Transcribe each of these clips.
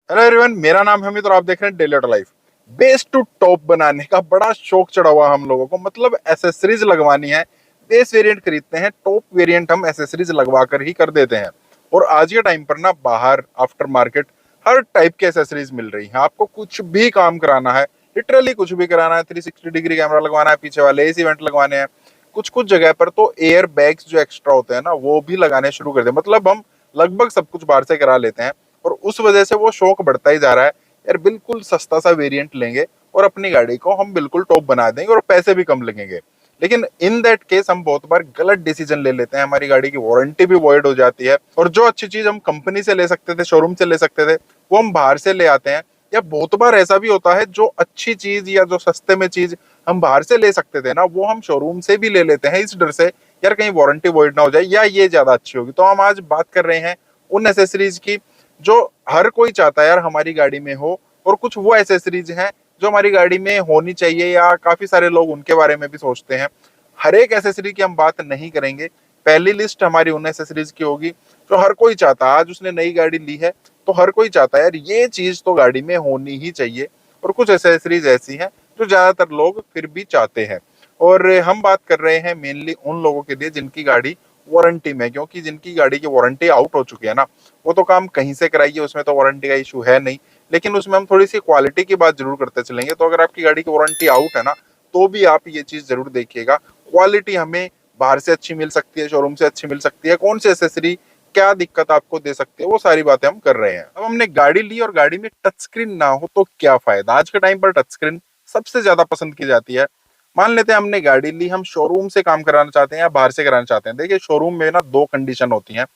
Hello everyone, मेरा नाम है अमित और आप देख रहे हैं daily auto life. Base to top बनाने का बड़ा शौक चढ़ा हुआ हम लोगों को, मतलब एसेसरीज लगवानी है। बेस वेरिएंट खरीदते हैं, टॉप वेरिएंट हम एसेसरीज लगवा कर ही कर देते हैं। और आज के टाइम पर ना बाहर आफ्टर मार्केट हर टाइप की एसेसरीज मिल रही है। आपको कुछ भी काम कराना है, लिटरली कुछ भी कराना है, 360 डिग्री कैमरा लगवाना है, पीछे वाले एसी वेंट लगवाने हैं, कुछ कुछ जगह पर तो एयर बैग्स जो एक्स्ट्रा होते हैं ना वो भी लगाने शुरू कर दे। मतलब हम लगभग सब कुछ बाहर से करा लेते हैं और उस वजह से वो शौक बढ़ता ही जा रहा है। यार बिल्कुल सस्ता सा वेरिएंट लेंगे और अपनी गाड़ी को हम बिल्कुल टॉप बना देंगे और पैसे भी कम लगेंगे। लेकिन इन दैट केस हम बहुत बार गलत डिसीजन ले लेते हैं, हमारी गाड़ी की वारंटी भी वॉइड हो जाती है और जो अच्छी चीज हम कंपनी से ले सकते थे, शोरूम से ले सकते थे, वो हम बाहर से ले आते हैं। या बहुत बार ऐसा भी होता है जो अच्छी चीज या जो सस्ते में चीज हम बाहर से ले सकते थे ना वो हम शोरूम से भी ले लेते हैं, इस डर से यार कहीं वारंटी वॉइड ना हो जाए या ये ज्यादा अच्छी होगी। तो हम आज बात कर रहे हैं उन एसेसरीज की जो हर कोई चाहता है यार हमारी गाड़ी में हो, और कुछ वो एसेसरीज हैं जो हमारी गाड़ी में होनी चाहिए या काफी सारे लोग उनके बारे में भी सोचते हैं। हर एक एसेसरी की हम बात नहीं करेंगे। पहली लिस्ट हमारी उन एसेसरीज की होगी जो हर कोई चाहता है। आज उसने नई गाड़ी ली है तो हर कोई चाहता है यार ये चीज तो गाड़ी में होनी ही चाहिए। और कुछ एसेसरीज ऐसी हैं जो ज्यादातर लोग फिर भी चाहते हैं। और हम बात कर रहे हैं मेनली उन लोगों के लिए जिनकी गाड़ी वारंटी में, क्योंकि जिनकी गाड़ी की वारंटी आउट हो चुकी है ना, वो तो काम कहीं से कराइए, उसमें तो वारंटी का इशू है नहीं। लेकिन उसमें हम थोड़ी सी क्वालिटी की बात जरूर करते चलेंगे। तो अगर आपकी गाड़ी की वारंटी आउट है ना, तो भी आप ये चीज जरूर देखिएगा, क्वालिटी हमें बाहर से अच्छी मिल सकती है, शोरूम से अच्छी मिल सकती है, कौन सी एसेसरी क्या दिक्कत आपको दे सकती है, वो सारी बातें हम कर रहे हैं। अब हमने गाड़ी ली और गाड़ी में टच स्क्रीन ना हो तो क्या फायदा। आज के टाइम पर टच स्क्रीन सबसे ज्यादा पसंद की जाती है। मान लेते हैं हमने गाड़ी ली, हम शोरूम से काम कराना चाहते हैं या बाहर से कराना चाहते हैं। देखिए शोरूम में ना दो कंडीशन होती हैं।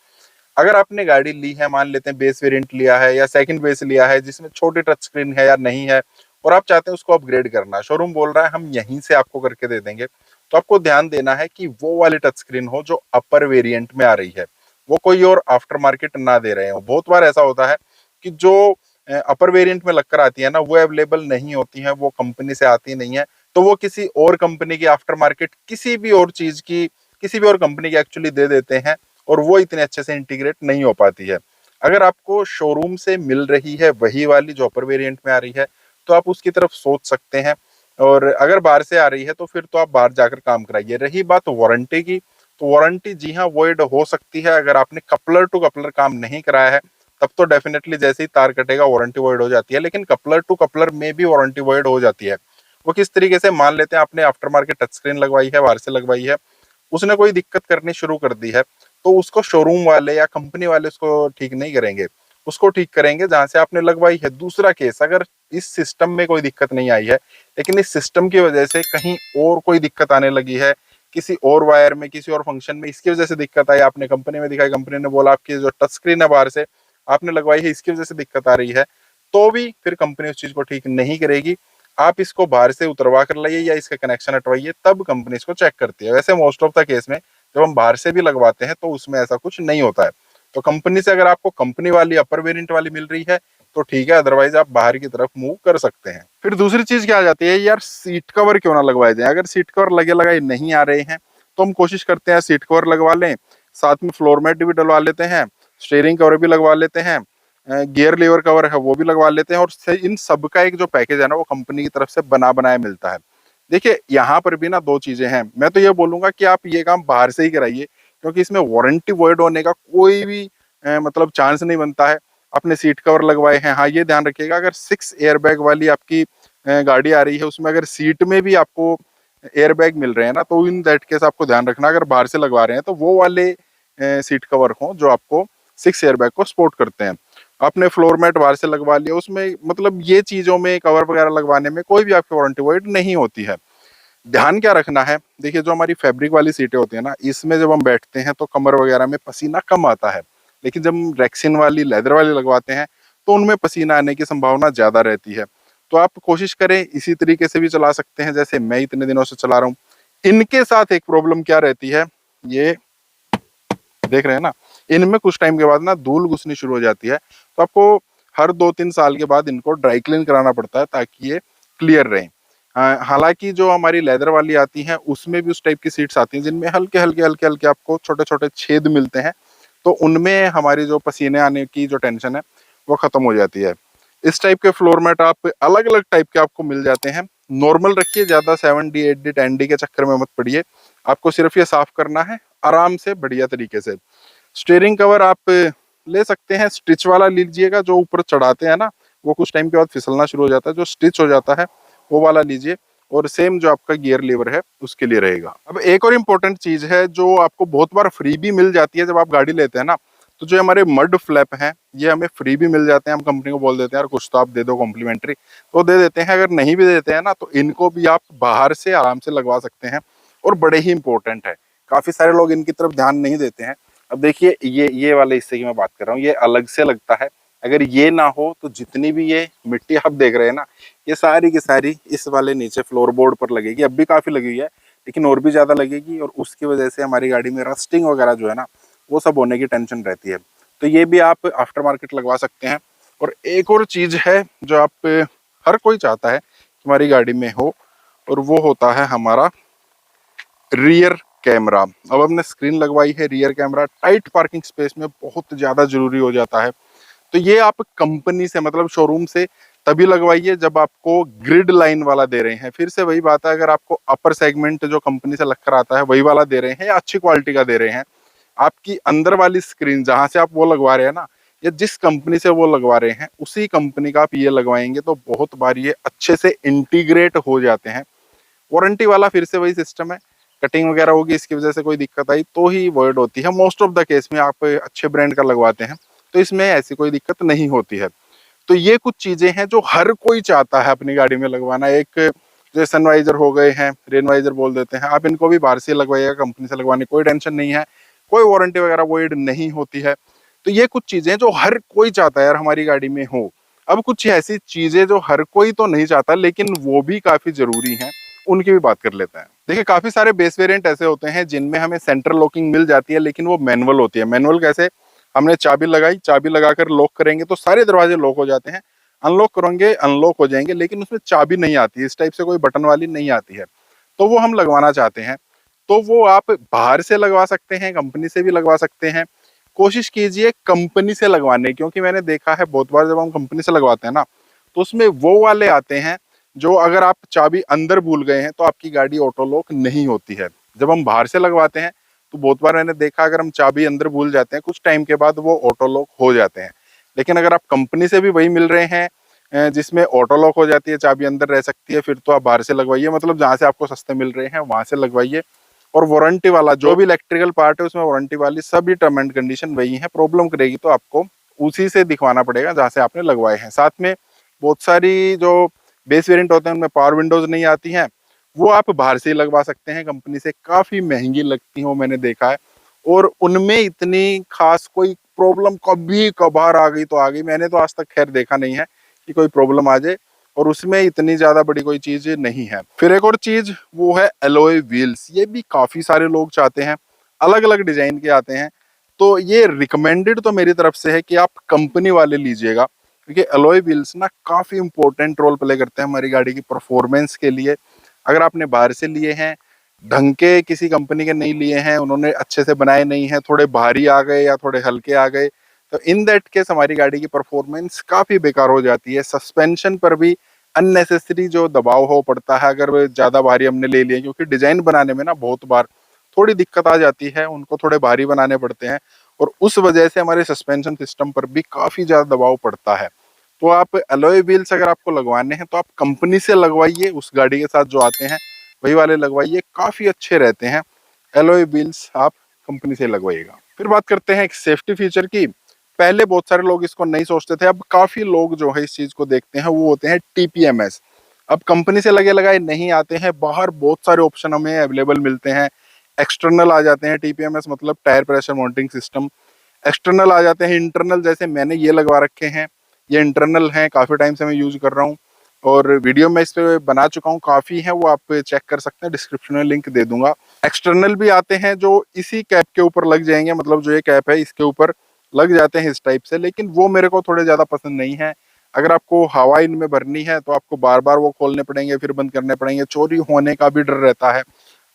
अगर आपने गाड़ी ली है, मान लेते हैं बेस वेरिएंट लिया है या सेकंड बेस लिया है जिसमें छोटी टच स्क्रीन है या नहीं है, और आप चाहते हैं उसको अपग्रेड करना, शोरूम बोल रहा है हम यहीं से आपको करके दे देंगे, तो आपको ध्यान देना है कि वो वाली टच स्क्रीन हो जो अपर वेरिएंट में आ रही है, वो कोई और आफ्टर मार्केट ना दे रहे हो। बहुत बार ऐसा होता है कि जो अपर वेरिएंट में लगकर आती है ना वो अवेलेबल नहीं होती है, वो कंपनी से आती नहीं है, तो वो किसी और कंपनी की आफ्टर मार्केट किसी भी और चीज की, किसी भी और कंपनी की एक्चुअली दे देते हैं और वो इतने अच्छे से इंटीग्रेट नहीं हो पाती है। अगर आपको शोरूम से मिल रही है वही वाली जो अपर वेरिएंट में आ रही है तो आप उसकी तरफ सोच सकते हैं। और अगर बाहर से आ रही है तो फिर तो आप बाहर जाकर काम कराइए। रही बात वारंटी की, तो वारंटी जी हाँ वॉइड हो सकती है। अगर आपने कपलर टू कपलर काम नहीं कराया है तब तो डेफिनेटली जैसे ही तार कटेगा वारंटी वॉइड हो जाती है। लेकिन कपलर टू कपलर में भी वारंटी वॉइड हो जाती है। वो किस तरीके से, मान लेते हैं आपने आफ्टर मार्केट टच स्क्रीन लगवाई है, बाहर से लगवाई है, उसने कोई दिक्कत करनी शुरू कर दी है, तो उसको शोरूम वाले या कंपनी वाले उसको ठीक नहीं करेंगे, उसको ठीक करेंगे जहां से आपने लगवाई है। दूसरा केस, अगर इस सिस्टम में कोई दिक्कत नहीं आई है लेकिन इस सिस्टम की वजह से कहीं और कोई दिक्कत आने लगी है, किसी और वायर में, किसी और फंक्शन में, इसकी वजह से दिक्कत आई, आपने कंपनी में दिखाई, कंपनी ने बोला आपकी जो टच स्क्रीन है बाहर से आपने लगवाई है इसकी वजह से दिक्कत आ रही है, तो भी फिर कंपनी उस चीज को ठीक नहीं करेगी। आप इसको बाहर से उतरवा कर लाइए या इसका कनेक्शन हटवाइए, तब कंपनी इसको चेक करती है। वैसे मोस्ट ऑफ द केस में जब हम बाहर से भी लगवाते हैं तो उसमें ऐसा कुछ नहीं होता है। तो कंपनी से अगर आपको कंपनी वाली अपर वेरिएंट वाली मिल रही है तो ठीक है, अदरवाइज आप बाहर की तरफ मूव कर सकते हैं। फिर दूसरी चीज क्या आ जाती है, यार सीट कवर क्यों ना लगवाए जाए। अगर सीट कवर लगे लगाए नहीं आ रहे हैं तो हम कोशिश करते हैं सीट कवर लगवा लें, साथ में फ्लोर मैट भी डलवा लेते हैं, स्टीयरिंग कवर भी लगवा लेते हैं, गियर लीवर कवर है वो भी लगवा लेते हैं। और इन सब का एक जो पैकेज है ना वो कंपनी की तरफ से बना बनाया मिलता है। देखिए यहाँ पर भी ना दो चीजें हैं, मैं तो ये बोलूंगा कि आप ये काम बाहर से ही कराइए, क्योंकि इसमें वारंटी वॉइड होने का कोई भी मतलब चांस नहीं बनता है। आपने सीट कवर लगवाए हैं, हाँ ये ध्यान रखिएगा अगर 6 एयरबैग वाली आपकी गाड़ी आ रही है उसमें अगर सीट में भी आपको एयरबैग मिल रहे हैं ना, तो इन दैट केस आपको ध्यान रखना, अगर बाहर से लगवा रहे हैं तो वो वाले सीट कवर हो जो आपको 6 एयरबैग को सपोर्ट करते हैं। आपने फ्लोर मैट बाहर से लगवा लिया, उसमें मतलब ये चीजों में कवर वगैरह लगवाने में कोई भी आपकी वारंटी वॉइड नहीं होती है। ध्यान क्या रखना है, देखिए जो हमारी फैब्रिक वाली सीटें होती है ना, इसमें जब हम बैठते हैं तो कमर वगैरह में पसीना कम आता है। लेकिन जब हम रेक्सिन वाली, लेदर वाली लगवाते हैं तो उनमें पसीना आने की संभावना ज्यादा रहती है। तो आप कोशिश करें इसी तरीके से भी चला सकते हैं जैसे मैं इतने दिनों से चला रहा हूँ। इनके साथ एक प्रॉब्लम क्या रहती है, ये देख रहे हैं ना, इनमें कुछ टाइम के बाद ना धूल घुसनी शुरू हो जाती है। तो आपको हर 2-3 साल के बाद इनको ड्राई क्लीन कराना पड़ता है ताकि ये क्लियर रहे। हालांकि जो हमारी लेदर वाली आती हैं उसमें भी उस टाइप की सीट्स आती हैं जिनमें हल्के हल्के हल्के हल्के आपको छोटे छोटे छेद मिलते हैं, तो उनमें हमारी जो पसीने आने की जो टेंशन है वो खत्म हो जाती है। इस टाइप के फ्लोर मैट आप अलग अलग टाइप के आपको मिल जाते हैं। नॉर्मल रखिए, ज्यादा 7D 8D 10D के चक्कर में मत पड़िए। आपको सिर्फ ये साफ करना है आराम से बढ़िया तरीके से। स्टीयरिंग कवर आप ले सकते हैं, स्टिच वाला लीजिएगा, जो ऊपर चढ़ाते हैं ना वो कुछ टाइम के बाद फिसलना शुरू हो जाता है, जो स्टिच हो जाता है वो वाला लीजिए। और सेम जो आपका गियर लीवर है उसके लिए रहेगा। अब एक और इम्पोर्टेंट चीज है जो आपको बहुत बार फ्री भी मिल जाती है जब आप गाड़ी लेते हैं ना, तो जो हमारे मड फ्लैप हैं ये हमें फ्री भी मिल जाते हैं। हम कंपनी को बोल देते हैं यार कुछ तो आप दे दो कॉम्प्लीमेंट्री, तो दे देते हैं। अगर नहीं भी देते हैं ना तो इनको भी आप बाहर से आराम से लगवा सकते हैं, और बड़े ही इंपॉर्टेंट है। काफी सारे लोग इनकी तरफ ध्यान नहीं देते हैं। अब देखिए ये वाले हिस्से की मैं बात कर रहा हूँ, ये अलग से लगता है। अगर ये ना हो तो जितनी भी ये मिट्टी आप देख रहे हैं ना, ये सारी की सारी इस वाले नीचे फ्लोर बोर्ड पर लगेगी। अब भी काफी लगी हुई है लेकिन और भी ज्यादा लगेगी, और उसकी वजह से हमारी गाड़ी में रस्टिंग वगैरह जो है ना वो सब होने की टेंशन रहती है। तो ये भी आप आफ्टर मार्केट लगवा सकते हैं। और एक और चीज है जो आप हर कोई चाहता है कि हमारी गाड़ी में हो, और वो होता है हमारा रियर कैमरा। अब हमने स्क्रीन लगवाई है, rear camera tight parking space में बहुत ज्यादा जरूरी हो जाता है। तो ये आप कंपनी से मतलब शोरूम से तभी लगवाइए जब आपको ग्रिड लाइन वाला दे रहे हैं। फिर से वही बात है, अगर आपको अपर सेगमेंट जो कंपनी से लगकर आता है वही वाला दे रहे हैं या अच्छी क्वालिटी का दे रहे हैं, आपकी अंदर वाली स्क्रीन जहां से आप वो लगवा रहे हैं ना, या जिस कंपनी से वो लगवा रहे हैं उसी कंपनी का आप ये लगवाएंगे तो बहुत बार ये अच्छे से इंटीग्रेट हो जाते हैं। वारंटी वाला फिर से वही सिस्टम है, कटिंग वगैरह होगी इसकी वजह से कोई दिक्कत आई तो ही वर्ड होती है। मोस्ट ऑफ द केस में आप अच्छे ब्रांड का लगवाते हैं तो इसमें ऐसी कोई दिक्कत नहीं होती है। तो ये कुछ चीजें हैं जो हर कोई चाहता है अपनी गाड़ी में लगवाना। एक जो सनवाइजर हो गए हैं, रेनवाइजर बोल देते हैं, आप इनको भी बाहर से लगवाइएगा, कंपनी से लगवाने कोई टेंशन नहीं है, कोई वारंटी वगैरह वॉइड नहीं होती है। तो ये कुछ चीजें जो हर कोई चाहता है यार हमारी गाड़ी में हो। अब कुछ ऐसी चीजें जो हर कोई तो नहीं चाहता लेकिन वो भी काफी जरूरी हैं, उनकी भी बात कर लेते हैं। देखिए काफी सारे बेस वेरिएंट ऐसे होते हैं जिनमें हमें सेंटर लॉकिंग मिल जाती है, लेकिन वो मैनुअल होती है। मैनुअल कैसे? हमने चाबी लगाई, चाबी लगाकर लॉक करेंगे तो सारे दरवाजे लॉक हो जाते हैं, अनलॉक करेंगे अनलॉक हो जाएंगे, लेकिन उसमें चाबी नहीं आती, इस टाइप से कोई बटन वाली नहीं आती है। तो वो हम लगवाना चाहते हैं तो वो आप बाहर से लगवा सकते हैं, कंपनी से भी लगवा सकते हैं। कोशिश कीजिए कंपनी से लगवाने की, क्योंकि मैंने देखा है बहुत बार जब हम कंपनी से लगवाते हैं ना तो उसमें वो वाले आते हैं जो अगर आप चाबी अंदर भूल गए हैं तो आपकी गाड़ी ऑटो लॉक नहीं होती है। जब हम बाहर से लगवाते हैं तो बहुत बार मैंने देखा अगर हम चाबी अंदर भूल जाते हैं कुछ टाइम के बाद वो ऑटो लॉक हो जाते हैं। लेकिन अगर आप कंपनी से भी वही मिल रहे हैं जिसमें ऑटो लॉक हो जाती है, चाबी अंदर रह सकती है, फिर तो आप बाहर से लगवाइए। मतलब जहां से आपको सस्ते मिल रहे हैं वहां से लगवाइए। और वारंटी वाला जो भी इलेक्ट्रिकल पार्ट है उसमें वारंटी वाली सभी टर्म एंड कंडीशन वही है। प्रॉब्लम करेगी तो आपको उसी से दिखवाना पड़ेगा जहां से आपने लगवाए हैं। साथ में बहुत सारी जो बेस वेरिएंट होते हैं उनमें पावर विंडोज नहीं आती हैं, वो आप बाहर से ही लगवा सकते हैं, कंपनी से काफी महंगी लगती हैं वो मैंने देखा है। और उनमें इतनी खास कोई प्रॉब्लम कभी कभार आ गई तो आ गई, मैंने तो आज तक खैर देखा नहीं है कि कोई प्रॉब्लम आ जाए, और उसमें इतनी ज्यादा बड़ी कोई चीज नहीं है। फिर एक और चीज वो है एलॉय व्हील्स, ये भी काफी सारे लोग चाहते हैं, अलग अलग डिजाइन के आते हैं। तो ये रिकमेंडेड तो मेरी तरफ से है कि आप कंपनी वाले लीजिएगा, क्योंकि एलॉय व्हील्स ना काफी इंपॉर्टेंट रोल प्ले करते हैं हमारी गाड़ी की परफॉर्मेंस के लिए। अगर आपने बाहर से लिए हैं, ढंग के किसी कंपनी के नहीं लिए हैं, उन्होंने अच्छे से बनाए नहीं हैं, थोड़े भारी आ गए या थोड़े हल्के आ गए, तो इन दैट केस हमारी गाड़ी की परफॉर्मेंस काफी बेकार हो जाती है। सस्पेंशन पर भी अननेसेसरी जो दबाव हो पड़ता है अगर वो ज्यादा भारी हमने ले लिए, क्योंकि डिजाइन बनाने में ना बहुत बार थोड़ी दिक्कत आ जाती है, उनको थोड़े भारी बनाने पड़ते हैं, और उस वजह से हमारे सस्पेंशन सिस्टम पर भी काफी ज्यादा दबाव पड़ता है। तो आप एलॉय व्हील्स अगर आपको लगवाने हैं तो आप कंपनी से लगवाइए, उस गाड़ी के साथ जो आते हैं वही वाले लगवाइए, काफी अच्छे रहते हैं। एलॉय व्हील्स आप कंपनी से लगवाइएगा। फिर बात करते हैं एक सेफ्टी फीचर की। पहले बहुत सारे लोग इसको नहीं सोचते थे, अब काफी लोग जो है इस चीज को देखते हैं, वो होते हैं टीपीएमएस। अब कंपनी से लगे लगाए नहीं आते हैं, बाहर बहुत सारे ऑप्शन हमें अवेलेबल मिलते हैं। एक्सटर्नल आ जाते हैं टीपीएमएस, मतलब tyre pressure monitoring system. External आ जाते हैं इंटरनल, जैसे मैंने ये लगवा रखे हैं, ये इंटरनल हैं, काफी टाइम से मैं यूज कर रहा हूँ, और वीडियो में इस पे बना चुका हूँ काफी है, वो आप चेक कर सकते हैं, डिस्क्रिप्शन में लिंक दे दूंगा। एक्सटर्नल भी आते हैं जो इसी कैप के ऊपर लग जाएंगे, मतलब जो ये कैप है इसके ऊपर लग जाते हैं इस टाइप से, लेकिन वो मेरे को थोड़े ज्यादा पसंद नहीं है। अगर आपको हवा इनमें भरनी है तो आपको बार बार वो खोलने पड़ेंगे, फिर बंद करने पड़ेंगे, चोरी होने का भी डर रहता है।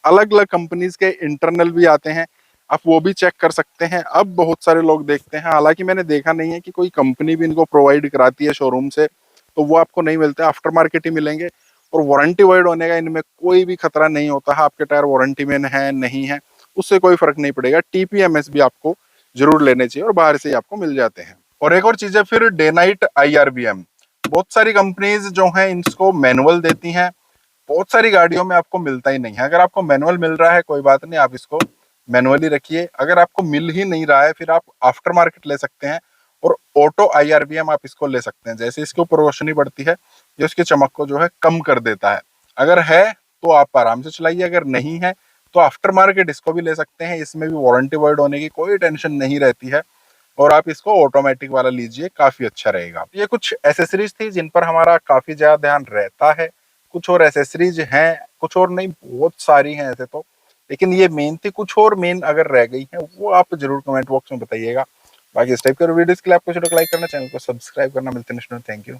अलग अलग कंपनीज के इंटरनल भी आते हैं, आप वो भी चेक कर सकते हैं। अब बहुत सारे लोग देखते हैं, हालांकि मैंने देखा नहीं है कि कोई कंपनी भी इनको प्रोवाइड कराती है शोरूम से, तो वो आपको नहीं मिलते, आफ्टर मार्केट ही मिलेंगे। और वारंटी वाइड होने का इनमें कोई भी खतरा नहीं होता है, आपके टायर वारंटी में है नहीं है उससे कोई फर्क नहीं पड़ेगा। टीपीएमएस भी आपको जरूर लेने चाहिए और बाहर से ही आपको मिल जाते हैं। और एक और चीज है फिर डे नाइट आईआरबीएम। बहुत सारी कंपनीज जो हैं इसको मैनुअल देती हैं, बहुत सारी गाड़ियों में आपको मिलता ही नहीं है। अगर आपको मैनुअल मिल रहा है कोई बात नहीं, आप इसको मैनुअली रखिए। अगर आपको मिल ही नहीं रहा है फिर आप आफ्टर मार्केट ले सकते हैं और ऑटो आईआरबीएम आप इसको ले सकते हैं। जैसे इसके ऊपर रोशनी बढ़ती है ये उसकी चमक को जो है कम कर देता है। अगर है तो आप आराम से चलाइए, अगर नहीं है तो आफ्टर मार्केट इसको भी ले सकते हैं। इसमें भी वारंटी वर्ड होने की कोई टेंशन नहीं रहती है और आप इसको ऑटोमेटिक वाला लीजिए, काफी अच्छा रहेगा। ये कुछ एसेसरीज थी जिन पर हमारा काफी ज्यादा ध्यान रहता है। कुछ और एसेसरीज हैं, कुछ और नहीं, बहुत सारी हैं ऐसे तो, लेकिन ये मेन थी। कुछ और मेन अगर रह गई है वो आप जरूर कमेंट बॉक्स में बताइएगा। बाकी इस टाइप के वीडियोस के लिए आपको लाइक करना, चैनल को सब्सक्राइब करना। मिलते हैं नेक्स्ट में, थैंक यू।